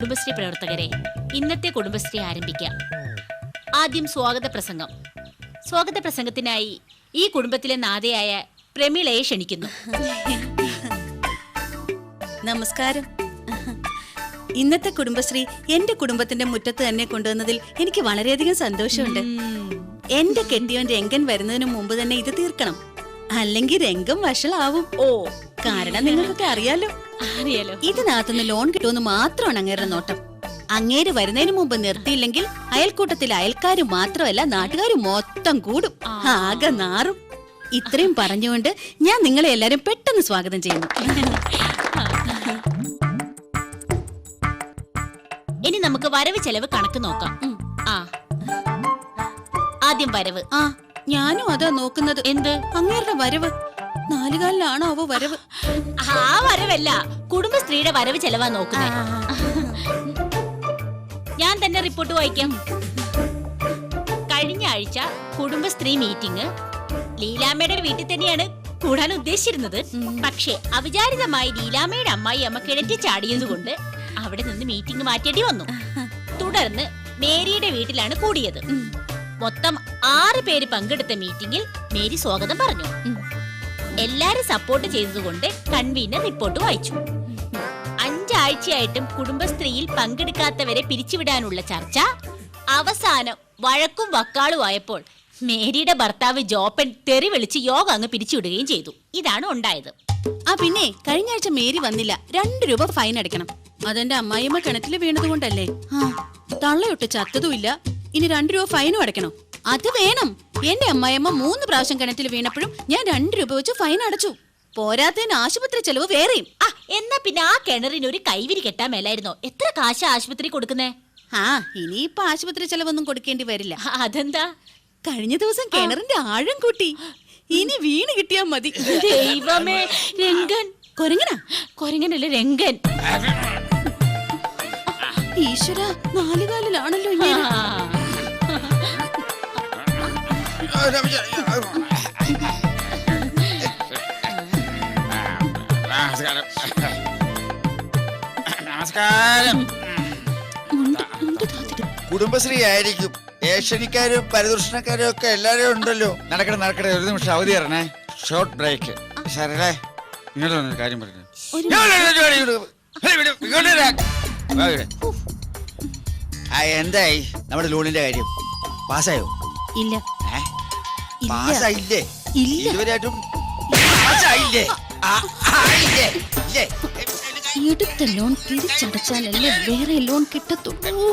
കുടുംബശ്രീ പ്രവർത്തകരെ, ഇന്നത്തെ കുടുംബശ്രീ ആരംഭിക്കാം. ആദ്യം സ്വാഗത പ്രസംഗം. സ്വാഗത പ്രസംഗത്തിനായി ഈ കുടുംബത്തിലെ നാഥയായ പ്രമീളയെ ക്ഷണിക്കുന്നു. നമസ്കാരം. ഇന്നത്തെ കുടുംബശ്രീ എന്റെ കുടുംബത്തിന്റെ മുറ്റത്ത് തന്നെ കൊണ്ടുവന്നതിൽ എനിക്ക് വളരെയധികം സന്തോഷമുണ്ട്. എന്റെ കെട്ടിയോൻ രംഗൻ വരുന്നതിന് മുമ്പ് തന്നെ ഇത് തീർക്കണം, അല്ലെങ്കിൽ രംഗം വഷളാവും. കാരണം നിങ്ങൾക്കൊക്കെ അറിയാലോ, ഇതിനകത്തുനിന്ന് ലോൺ കിട്ടുമെന്ന് മാത്രമാണ് അങ്ങേരുടെ നോട്ടം. അങ്ങേര് വരുന്നതിന് മുമ്പ് നിർത്തിയില്ലെങ്കിൽ അയൽക്കൂട്ടത്തിലെ അയൽക്കാരും മാത്രമല്ല നാട്ടുകാരും മൊത്തം കൂടും, ആകെ നാറും. ഇത്രയും പറഞ്ഞുകൊണ്ട് ഞാൻ നിങ്ങളെ എല്ലാരും പെട്ടെന്ന് സ്വാഗതം ചെയ്യുന്നു. ഇനി നമുക്ക് വരവ് ചെലവ് കണക്ക് നോക്കാം. ആദ്യം വരവ്. ഞാനും അതാ നോക്കുന്നത്. എന്ത് അങ്ങേരുടെ വരവ്? നാലുകാലിലാണോ അവ വരവ്? ആ വരവല്ല, കുടുംബശ്രീയുടെ വരവ് ചെലവാ നോക്കുന്നത്. ഞാൻ തന്നെ റിപ്പോർട്ട് വായിക്കാം. കഴിഞ്ഞ ആഴ്ച കുടുംബശ്രീ മീറ്റിംഗ് ലീലാമ്മയുടെ വീട്ടിൽ തന്നെയാണ് കൂടാൻ ഉദ്ദേശിച്ചിരുന്നത്. പക്ഷേ അവിചാരിതമായി ലീലാമ്മയുടെ അമ്മായി അമ്മ കിണറ്റി ചാടിയതുകൊണ്ട് അവിടെ നിന്ന് മീറ്റിംഗ് മാറ്റേണ്ടി വന്നു. തുടർന്ന് മേരിയുടെ വീട്ടിലാണ് കൂടിയത്. മൊത്തം 6 പേര് പങ്കെടുത്ത മീറ്റിംഗിൽ മേരി സ്വാഗതം പറഞ്ഞു. എല്ലാരും സപ്പോർട്ട് ചെയ്തതുകൊണ്ട് കൺവീനർ റിപ്പോർട്ട് വായിച്ചു. 5 ആഴ്ചയായിട്ടും കുടുംബശ്രീയിൽ പങ്കെടുക്കാത്തവരെ പിരിച്ചുവിടാനുള്ള ചർച്ച അവസാനം വഴക്കും വക്കാളുമായപ്പോൾ മേരിയുടെ ഭർത്താവ് ജോപ്പൻ തെറി വിളിച്ച് യോഗ അങ്ങ് പിരിച്ചുവിടുകയും ചെയ്തു. ഇതാണ് ഉണ്ടായത്. പിന്നെ കഴിഞ്ഞ ആഴ്ച മേരി വന്നില്ല. 2 രൂപ ഫൈൻ അടയ്ക്കണം. അതെന്റെ അമ്മായിയമ്മ കിണറ്റില് വീണത് കൊണ്ടല്ലേ. തള്ളയൊട്ട് ചത്തതുമില്ല, ഇനി 2 രൂപ ഫൈനും അടയ്ക്കണം. അത് വേണം. എന്റെ അമ്മായിയമ്മ 3 പ്രാവശ്യം കിണറ്റിൽ വീണപ്പോഴും ഞാൻ 2 രൂപ വെച്ച് ഫൈൻ അടച്ചു. പോരാത്തതിന് ആശുപത്രി ചെലവ് വേറെയും. എന്നാ പിന്നെ ആ കിണറിന് ഒരു കൈവിരി കെട്ടാൻ മേലായിരുന്നോ? എത്ര കാശ ആശുപത്രി കൊടുക്കുന്നേ? ഇനിയിപ്പൊ ആശുപത്രി ചെലവൊന്നും കൊടുക്കേണ്ടി വരില്ല. അതെന്താ? കഴിഞ്ഞ ദിവസം കിണറിന്റെ ആഴം കൂട്ടി. ഇനി വീണ് കിട്ടിയാ മതി. ദൈവമേ, രംഗൻ. കൊരങ്ങനല്ലേ രംഗൻ. ഈശ്വര, 4 കാലിലാണല്ലോ ഇങ്ങനെ. നമസ്കാരം. കുടുംബശ്രീ ആയിരിക്കും. ഏഷ്യനിക്കാരും പരിദർശനക്കാരും ഒക്കെ എല്ലാരും ഉണ്ടല്ലോ. നടക്കട്ടെ, ഒരു നിമിഷം അവധി തരണേ. Short break. ശരളേ, ഇങ്ങോട്ട് വന്നൊരു കാര്യം പറഞ്ഞു. എന്തായി നമ്മുടെ ലോണിന്റെ കാര്യം? പാസ്സായോ? ഇല്ല. പാസ്സായില്ലേ? ഇതുവരെയായിട്ടും എടുത്ത ലോൺ തിരിച്ചടച്ചാലല്ലേ വേറെ ലോൺ കിട്ടത്തുള്ളൂ.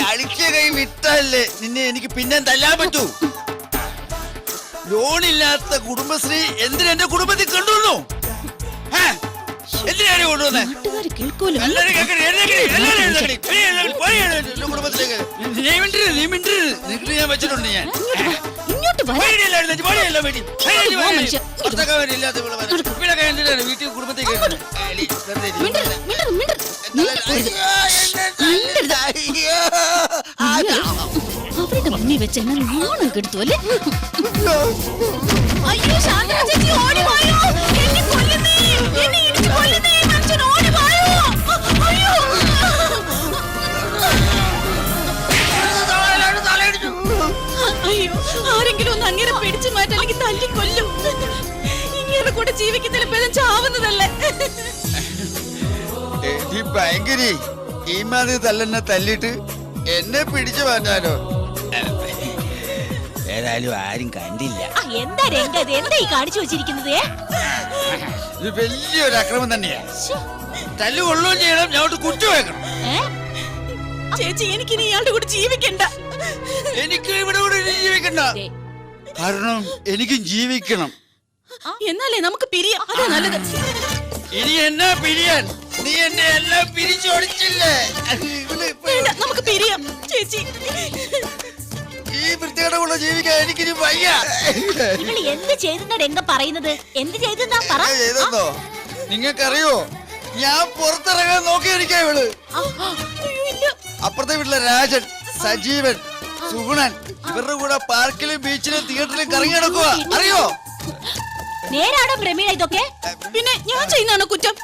അടിച്ച കൈ വിട്ടല്ലേ നിന്നെ എനിക്ക് പിന്നെ തല്ലാൻ പറ്റൂ. ലോണില്ലാത്ത കുടുംബശ്രീ എന്തിനാ എന്റെ കുടുംബത്തിൽ കൊണ്ടുവന്നു? എന്തിനാണ് കൊണ്ടുവന്നേ? ഞാൻ വെച്ചിട്ടുണ്ട്. ഞാൻ വീട്ടിൽ കുടുംബത്തേക്ക് അവരുടെ മുന്നിൽ വെച്ച് എന്നെ ലോൺ എടുത്തു അല്ലേ? ആരെങ്കിലും ഒന്ന് അങ്ങനെ പിടിച്ചു മാറ്റാൻ, അല്ലെങ്കിൽ തല്ലിക്കൊല്ലും. ഇങ്ങനെ കൂടെ ജീവിക്കുന്നതിന് ഭേദം ചാവുന്നതല്ലേ. ഭയങ്കര ഈ മാതിരി തല്ലെന്നെ തല്ലിട്ട് എന്നെ പിടിച്ചു മാറ്റാനോ? ഏതായാലും ആരും കണ്ടില്ല. എന്താ രംഗത്, എന്താ ഈ കാണിച്ചു വെച്ചിരിക്കുന്നത്? ഇത് വലിയൊരു അക്രമം തന്നെയാ. തല്ലു കൊള്ളുകയും ചെയ്യണം, ഞാൻ കുറ്റു വെക്കണം. ചേച്ചി, എനിക്കിനി ഇയാളുടെ കൂടെ ജീവിക്കണ്ട. എനിക്ക് ഇവിടെ കൂടെ ജീവിക്കണ്ട. കാരണം എനിക്കും ജീവിക്കണം. എന്നാലേ നമുക്ക് പിരിയാം. അതാ നല്ലത്. ഇനി എന്നാ പിരിയാൻ? നീ എന്നെ എല്ലാം പിരിച്ചോടിച്ചില്ലേ? നമുക്ക് പിരിയാം ചേച്ചി. ഈ വൃത്തികേട് കൂടെ ജീവിക്കാൻ എനിക്കിനി വയ്യ. എന്ത് ചെയ്തെന്നാ രംഗ പറയുന്നത്? എന്ത് ചെയ്തെന്നോ? നിങ്ങൾക്കറിയോ, ഞാൻ പുറത്തിറങ്ങാൻ നോക്കിയിരിക്കാ ഇവള്. അപ്പുറത്തെ വീട്ടിലെ രാജൻ, സജീവൻ, സുഗുണൻ ഇവരുടെ കൂടെ പാർക്കിലും ബീച്ചിലും തിയേറ്ററിലും കറങ്ങി നടക്കുക. അറിയോ? നേരാണോ പ്രമീള ഇതൊക്കെ? പിന്നെ ഞാൻ ചെയ്യുന്നതാണോ കുറ്റം?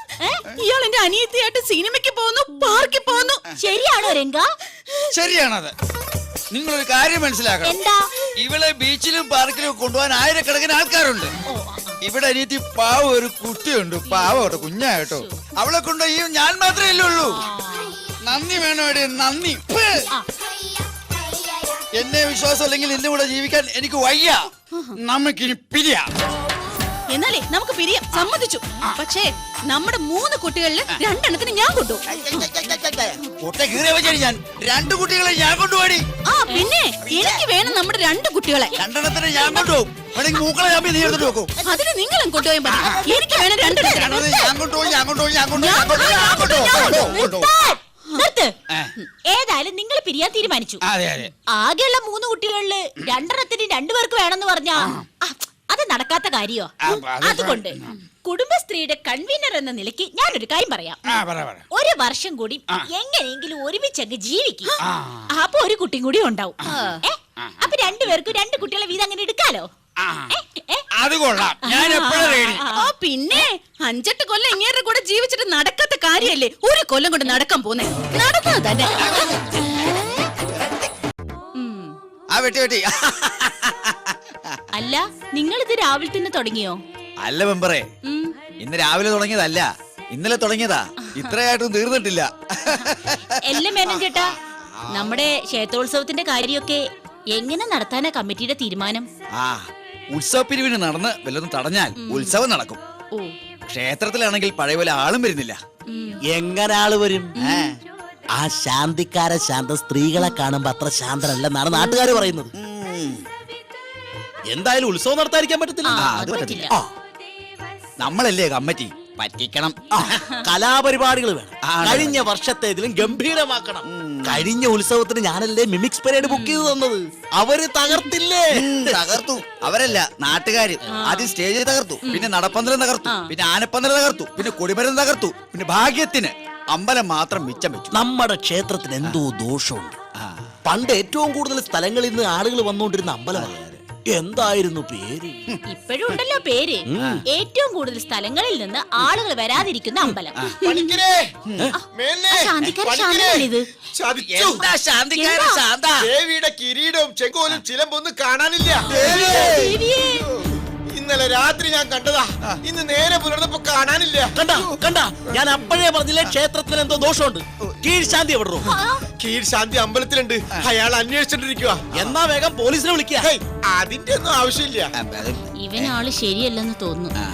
ഇയാൾ എന്റെ അനിയത്തിയായിട്ട് സിനിമയ്ക്ക് പോകുന്നു, പാർക്കിൽ പോകുന്നു. ശരിയാണോ രംഗ? ശരിയാണത്. നിങ്ങളൊരു കാര്യം മനസ്സിലാക്കണം. എന്താ? ഇവളെ ബീച്ചിലും പാർക്കിലും കൊണ്ടുപോകാൻ ആയിരക്കണക്കിന് ആൾക്കാരുണ്ട്. ഇവിടെ അനിയത്തി പാവ ഒരു കുട്ടിയുണ്ട്. പാവട്ടോ, കുഞ്ഞാട്ടോ. അവളെ കൊണ്ടുപോയി ഞാൻ മാത്രമേ ഉള്ളൂ. നന്ദി വേണോ എടേ, നന്ദി. എന്നെ വിശ്വാസം അല്ലെങ്കിൽ എന്റെ കൂടെ ജീവിക്കാൻ എനിക്ക് വയ്യ. നമുക്കിനി പിരിയാം. എന്നാലേ നമുക്ക് പിരിയാം, സമ്മതിച്ചു. പക്ഷേ നമ്മുടെ 3 കുട്ടികളിൽ 2 എണ്ണത്തിന് ഞാൻ കൊണ്ടുപോകും. കുട്ട കീറിയ വെച്ചാൽ ഞാൻ 2 കുട്ടികളെ ഞാൻ കൊണ്ടുപോയി. ആ പിന്നെ എനിക്ക് വേണം നമ്മുടെ 2 കുട്ടികളെ. 2 എണ്ണത്തിന് ഞാൻ കൊണ്ടുപോകും. വേണമെങ്കിൽ മൂക്കളെ ഞാൻ നീ എടുത്തിട്ട് നോക്കും. അതിന് നിങ്ങളും കൊണ്ടുപോയി മതി. എനിക്ക് വേണം 2 എണ്ണത്തിന്. ഞാൻ കൊണ്ടുപോയി. നിർത്ത്. ഏതായാലും നിങ്ങൾ പിരിയാൻ തീരുമാനിച്ചു. അതെ അതെ. ആകെയുള്ള 3 കുട്ടികളില് 2 എണ്ണത്തിന് 2 പേർക്ക് വേണമെന്ന് പറഞ്ഞാ അത് നടക്കാത്ത കാര്യോ? അതുകൊണ്ട് കുടുംബശ്രീയുടെ കൺവീനർ എന്ന നിലയ്ക്ക് ഞാനൊരു കാര്യം പറയാം. ഒരു വർഷം കൂടി എങ്ങനെയെങ്കിലും ഒരുമിച്ചങ്ങ് ജീവിക്കും. അപ്പൊ ഒരു കുട്ടിയും കൂടി ഉണ്ടാവും. അപ്പൊ 2 പേർക്ക് 2 കുട്ടികളെ വീതം അങ്ങനെ എടുക്കാലോ. അത് കൊള്ളാം. ഞാൻ എപ്പോഴും റെഡി. പിന്നെ 5-8 കൊല്ലം ഇങ്ങേരുടെ കൂടെ ജീവിച്ചിട്ട് നടക്കാത്ത കാര്യല്ലേ ഒരു കൊല്ലം കൊണ്ട് നടക്കാൻ പോന്നെ. നടന്നത് തന്നെ. വെട്ടി അല്ല, നിങ്ങൾ ഇത് രാവിലെ തന്നെ തുടങ്ങിയോ? അല്ല മെമ്പറേ, ഇന്ന് രാവിലെ തുടങ്ങിയതല്ല, ഇന്നലെ തുടങ്ങിയതാ. ഇത്രയായിട്ടും തീർന്നിട്ടില്ല. എല്ലാം മേനോൻ ചേട്ടാ, നമ്മുടെ ക്ഷേത്രോത്സവത്തിന്റെ കാര്യമൊക്കെ എങ്ങനെ നടത്താനാ കമ്മിറ്റിയുടെ തീരുമാനം? ഉത്സവ പിരിവിന് നടന്ന് വല്ലതും തടഞ്ഞാൽ ഉത്സവം നടക്കും. ഓ, ക്ഷേത്രത്തിലാണെങ്കിൽ പഴയ പോലെ ആളും വരുന്നില്ല. എങ്ങനെ ആള് വരും? ആ ശാന്തിക്കാര ശാന്ത സ്ത്രീകളെ കാണുമ്പോ അത്ര ശാന്തനല്ലെന്നാണ് നാട്ടുകാർ പറയുന്നത്. എന്തായാലും ഉത്സവം നടത്താതിരിക്കാൻ പറ്റത്തില്ല. അത് പറ്റത്തില്ല. നമ്മളല്ലേ കമ്മിറ്റി, പറ്റിക്കണം. കലാപരിപാടികൾ വേണം. കഴിഞ്ഞ വർഷത്തേതിലും ഗംഭീരമാക്കണം. കഴിഞ്ഞ ഉത്സവത്തിന് ഞാനല്ലേ മിമിക്സ് പരേഡ് ബുക്ക് ചെയ്ത് തന്നത്. അവര് തകർത്തില്ലേ? തകർത്തു. അവരല്ല, നാട്ടുകാര്. ആദ്യം സ്റ്റേജിൽ തകർത്തു, പിന്നെ നടപ്പന്തലം തകർത്തു, പിന്നെ ആനപ്പന്തലം തകർത്തു, പിന്നെ കൊടിമരം തകർത്തു, പിന്നെ ഭാഗ്യത്തിന് അമ്പലം മാത്രം മിച്ചം വെച്ചു. നമ്മുടെ ക്ഷേത്രത്തിന് എന്തോ ദോഷമുണ്ട്. പണ്ട് ഏറ്റവും കൂടുതൽ സ്ഥലങ്ങളിൽ നിന്ന് ആളുകൾ വന്നുകൊണ്ടിരുന്ന അമ്പലമാണ്. എന്തായിരുന്നു പേര്? ഇപ്പോഴും ഉണ്ടല്ലോ പേര്. ഏറ്റവും കൂടുതൽ സ്ഥലങ്ങളിൽ നിന്ന് ആളുകൾ വരാതിരിക്കുന്ന അമ്പലം. ദേവിയുടെ കിരീടവും ചെങ്കോലും ചിലമ്പൊന്നും കാണാനില്ല. ഇന്നലെ രാത്രി ഞാൻ കണ്ടതാ, ഇന്ന് നേരെ പുലർന്നപ്പോ കാണാനില്ല. കണ്ട ഞാൻ അപ്പോഴേ പറഞ്ഞില്ലേ ക്ഷേത്രത്തിന് എന്തോ ദോഷമുണ്ട്. കീഴ്ശാന്തി എവിടോ? കീഴ്ശാന്തി അമ്പലത്തിലുണ്ട്. അയാൾ അന്വേഷിച്ചോണ്ടിരിക്കുക. എന്നാ വേഗം പോലീസിനെ വിളിക്കുക. അതിന്റെ ഒന്നും ആവശ്യമില്ല. ഇവനാള് ശരിയല്ലെന്ന് തോന്നുന്നു.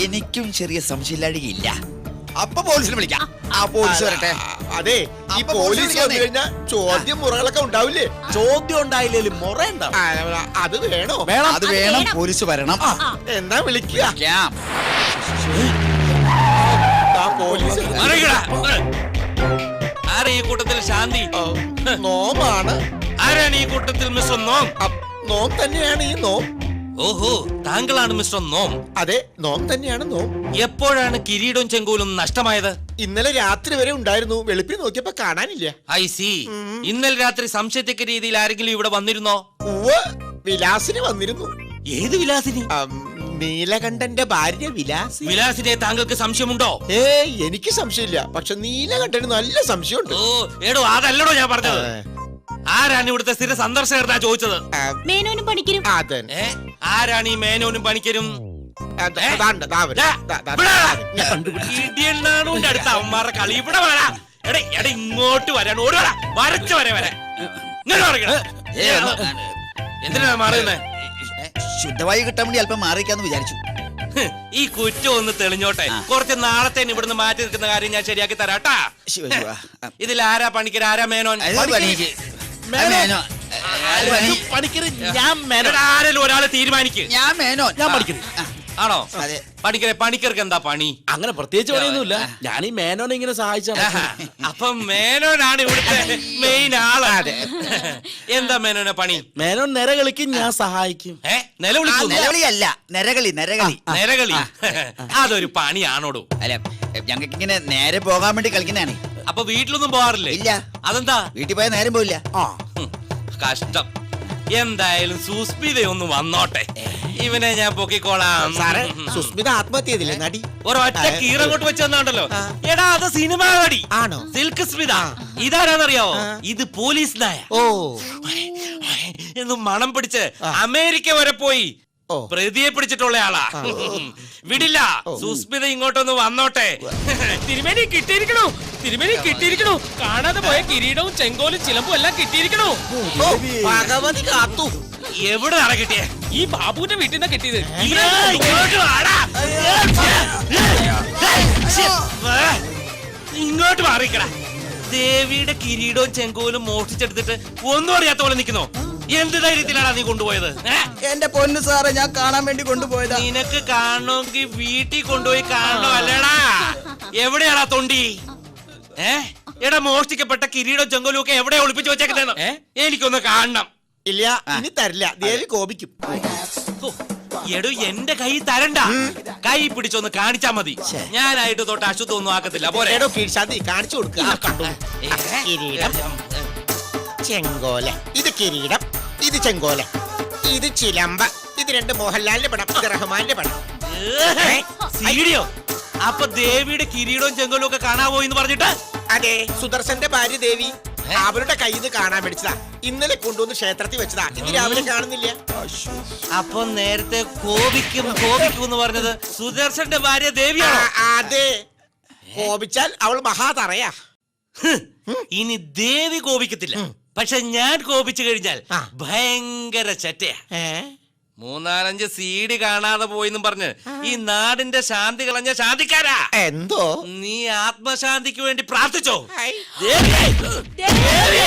എനിക്കും ചെറിയ സംശയമില്ലാടിയില്ല. അപ്പൊ പോലീസിനെ വിളിക്കാം. പോലീസ് വരട്ടെ. അതെ, ഈ പോലീസ് വന്നു കഴിഞ്ഞാൽ ചോദ്യം മുറകളൊക്കെ ഉണ്ടാവില്ലേ? ചോദ്യം ഉണ്ടായില്ലേലും മുറ ഉണ്ടാവും. അത് വേണോ? അത് വേണം. പോലീസ് വരണം. എന്നാ വിളിക്കുക. പോലീസ് ആരാ ഈ കൂട്ടത്തിൽ ശാന്തി? നോമാണ്. ആരാണ് ഈ കൂട്ടത്തിൽ മിസ്റ്റർ നോം? നോം തന്നെയാണ് ഈ നോം. ഓഹോ, താങ്കളാണ് മിസ്റ്റർ നോം. അതെ, നോം തന്നെയാണ് നോം. എപ്പോഴാണ് കിരീടവും ചെങ്കോലും നഷ്ടമായത്? ഇന്നലെ രാത്രി വരെ ഉണ്ടായിരുന്നു. വെളുപ്പിൽ നോക്കിയപ്പോ കാണാനില്ല. I C. ഇന്നലെ രാത്രി സംശയത്തക്ക രീതിയിൽ ആരെങ്കിലും ഇവിടെ വന്നിരുന്നോ? വിലാസിന് വന്നിരുന്നു. ഏത് വിലാസിനി? നീലകണ്ഠന്റെ ഭാര്യ വിലാസി. വിലാസിനെ താങ്കൾക്ക് സംശയമുണ്ടോ? എനിക്ക് സംശയമില്ല. പക്ഷെ നീലകണ്ഠന് നല്ല സംശയമുണ്ട്. ഓ എടോ, അതല്ലടോ ഞാൻ പറഞ്ഞത്. ആരാണ് ഇവിടുത്തെ സ്ഥിര സന്ദർശകർ ചോദിച്ചത്? മേനോനും പണിക്കരും. ആരാണ് ഈ മേനോനും പണിക്കരും? ഇടിയണ്ണാണുന്റെ അടുത്ത അവന്മാരുടെ കളി ഇവിടെ വരാ. എടേ ഇങ്ങോട്ട് വരാൻ ഓടുവരാ. വരച്ചു വരെ എന്തിനാ മാറുന്നേ? ശുദ്ധവായു കിട്ടാൻ വേണ്ടി അല്പം മാറിക്കാന്ന് വിചാരിച്ചു. ഈ കുറ്റം ഒന്ന് തെളിഞ്ഞോട്ടെ. കുറച്ച് നാളത്തേന് ഇവിടുന്ന് മാറ്റി നിൽക്കുന്ന കാര്യം ഞാൻ ശരിയാക്കി തരാട്ടാ. ഇതിൽ ആരാ പണിക്കർ, ആരാ മേനോൻ? ആരെങ്കിലും ഒരാളെ തീരുമാനിക്ക്. ഞാൻ മേനോൻ. ഞാൻ പഠിക്കുന്നു. ആണോ? അതെ. പണിക്കർക്ക് എന്താ പണി? അങ്ങനെ പ്രത്യേകിച്ച് പണിയൊന്നുമില്ല. ഞാൻ ഈ മേനോനെ ഇങ്ങനെ സഹായിച്ചാണ്. അപ്പൊ മേനോനാണ് ഇവിടുത്തെ മെയിൻ ആള്. എന്താ മേനോനെ പണി? മേനോൻ നിരകളിക്കും, ഞാൻ സഹായിക്കും. നിലവിളിയല്ല, നരകളി. നിരകളി അതൊരു പണിയാണോടു? അല്ല, ഞങ്ങൾക്ക് ഇങ്ങനെ നേരെ പോകാൻ വേണ്ടി കളിക്കുന്നതാണ്. അപ്പൊ വീട്ടിലൊന്നും പോവാറില്ലേ? ഇല്ല. അതെന്താ? വീട്ടിൽ പോയാൽ നേരം പോയില്ല. കഷ്ടം. എന്തായാലും സുസ്മിതയൊന്ന് വന്നോട്ടെ. ഇവനെ ഞാൻ പൊക്കിക്കോളാം. സാറേ സുസ്മിത ആത്മഹത്യ ചെയ്തില്ലേ നടി? ഒരൊറ്റ കീറങ്ങോട്ട് വെച്ച് തന്നാണ്ടല്ലോ. എടാ അത് സിനിമ നടി ആണോ? സിൽക്ക് സ്മിത. ഇതാരാന്നറിയാവോ? ഇത് പോലീസ് നായ. ഓ എന്ന് മണം പിടിച്ച് അമേരിക്ക വരെ പോയി ഓ. പ്രതിയെ പിടിച്ചിട്ടുള്ള ആളാ. വിടില്ല. സുസ്മിത ഇങ്ങോട്ടൊന്ന് വന്നോട്ടെ. തിരുമേനി കിട്ടിയിരിക്കണു, തിരുമേനി കിട്ടിയിരിക്കണു. കാണാതെ പോയ കിരീടവും ചെങ്കോലും ചിലമ്പും എല്ലാം കിട്ടിയിരിക്കണു. ഭഗവതി കാത്തു. എവിടെ നട കിട്ടിയേ? ഈ ബാബുവിന്റെ വീട്ടിൽ നിന്നാ കിട്ടിയത്. ഇങ്ങോട്ട് വാടാ. ഇങ്ങോട്ട് മാറിക്കടാ. ദേവിയുടെ കിരീടവും ചെങ്കോലും മോഷ്ടിച്ചെടുത്തിട്ട് ഒന്നും അറിയാത്ത പോലെ നിൽക്കുന്നോ? എന്ത് ധൈര്യത്തിലാണാ നീ കൊണ്ടുപോയത്? എന്റെ പൊന്നു സാറേ, ഞാൻ കാണാൻ വേണ്ടി കൊണ്ടുപോയതാ. നിനക്ക് കാണണമെങ്കിൽ വീട്ടിൽ കൊണ്ടുപോയി കാണണോ അല്ലേടാ? എവിടെയാടാ തൊണ്ടി? എടാ മോഷ്ടിക്കപ്പെട്ട കിരീടവും ചെങ്കോലും ഒക്കെ എവിടെ ഒളിപ്പിച്ചു വെച്ചേക്കുന്നതെന്ന് എനിക്കൊന്ന് കാണണം. ഇല്ല, ഇനി തരില്ല. ദേവി കോപിക്കും. ഹോ, എടോ എന്റെ കൈ തരണ്ട. കൈ പിടിച്ചൊന്ന് കാണിച്ചാ മതി. ഞാനായിട്ട് തൊട്ട് അശുദ്ധമൊന്നും ആക്കത്തില്ല. പോരെ എടോ കീഴ്ശാന്തി കാണിച്ചു കൊടുക്കുക. കണ്ടു. കിരീടം, ചെങ്കോല. ഇത് കിരീടം, ഇത് ചെങ്കോല, ഇത് ചിലമ്പ. ഇത് രണ്ട് മോഹൻലാലിന്റെ പടം, ഇത് റഹ്മാന്റെ പടം. സീഡിയോ? അപ്പൊ ദേവിയുടെ കിരീടവും ചെങ്കോലും ഒക്കെ കാണാവോ എന്ന് പറഞ്ഞിട്ട്? അതെ, സുദർശന്റെ ഭാര്യ ദേവി അവരുടെ കയ്യിൽ നിന്ന് കാണാൻ മേടിച്ചതാ. ഇന്നലെ കൊണ്ടുവന്ന് ക്ഷേത്രത്തിൽ വെച്ചതാ. ഇന്ന് രാവിലെ കാണുന്നില്ല. അപ്പൊ നേരത്തെ കോപിക്കും എന്ന് പറഞ്ഞത് സുദർശന്റെ ഭാര്യ ദേവിയാണോ? അതെ, കോപിച്ചാൽ അവൾ മഹാതറയാ. ഇനി ദേവി കോപിക്കത്തില്ല. പക്ഷെ ഞാൻ കോപിച്ചു കഴിഞ്ഞാൽ ഭയങ്കര ചറ്റയാ. 3-4 CD കാണാതെ പോയെന്നും പറഞ്ഞ് ഈ നാടിന്റെ ശാന്തി കളഞ്ഞ ശാന്തിക്കാരാ. എന്തോ നീ ആത്മശാന്തിക്ക് വേണ്ടി പ്രാർത്ഥിച്ചോ? ഐ. ദേവി! ദേവി!